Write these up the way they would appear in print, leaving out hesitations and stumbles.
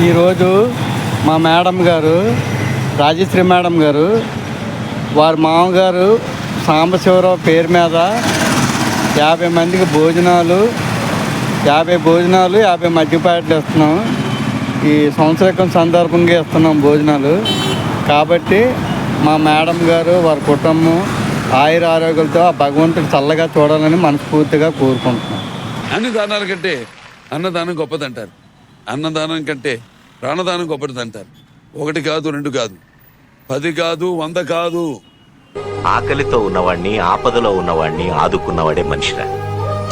ఈరోజు మా మేడం గారు రాజశ్రీ మేడం గారు వారి మామగారు సాంబశివరావు పేరు మీద 50 మందికి భోజనాలు 50 మద్యపాటలు ఇస్తున్నాం. ఈ సంవత్సరం సందర్భంగా ఇస్తున్నాం భోజనాలు. కాబట్టి మా మేడం గారు వారి కుటుంబం ఆయుర ఆరోగ్యాలతో ఆ భగవంతుడు చల్లగా చూడాలని మనస్ఫూర్తిగా కోరుకుంటున్నాం. అన్ని దానాల కంటే అన్నదానం గొప్పదంటారు. అన్నదానం కంటే ప్రాణదానం గొప్పదంటారు. 1 కాదు 2 కాదు 10 కాదు 100 కాదు. ఆకలితో ఉన్నవాడిని ఆపదలో ఉన్నవాడిని ఆదుకున్నవాడే మనిషిరా.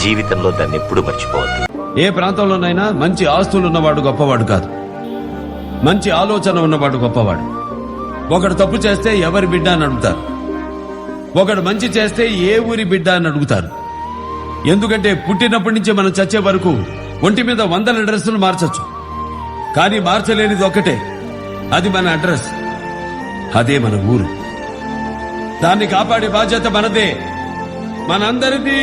జీవితంలో దాన్ని ఎప్పుడు మర్చిపోవద్దు. ఏ ప్రాంతంలోనైనా మంచి ఆస్తులు ఉన్నవాడు గొప్పవాడు కాదు, మంచి ఆలోచన ఉన్నవాడు గొప్పవాడు. ఒకడు తప్పు చేస్తే ఎవరి బిడ్డ అని అడుగుతారు, ఒకడు మంచి చేస్తే ఏ ఊరి బిడ్డ అని అడుగుతారు. ఎందుకంటే పుట్టినప్పటి నుంచి మనం చచ్చే వరకు ఒంటి మీద 100 డ్రెస్సులు మార్చచ్చు, కానీ మార్చలేనిది ఒక్కటే, అది మన అడ్రస్, అదే మన ఊరు. దాన్ని కాపాడే బాధ్యత మనదే, మనందరిది.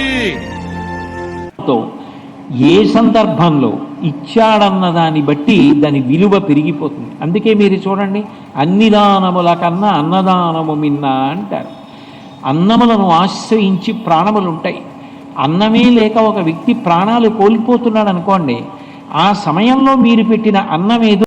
ఏ సందర్భంలో ఇచ్చాడన్న దాన్ని బట్టి దాని విలువ పెరిగిపోతుంది. అందుకే మీరు చూడండి, అన్ని దానముల కన్నా అన్నదానము మిన్న అంటారు. అన్నములను ఆశ్రయించి ప్రాణములు ఉంటాయి. అన్నమే లేక ఒక వ్యక్తి ప్రాణాలు కోల్పోతున్నాడు అనుకోండి, ఆ సమయంలో మీరు పెట్టిన అన్నమేదో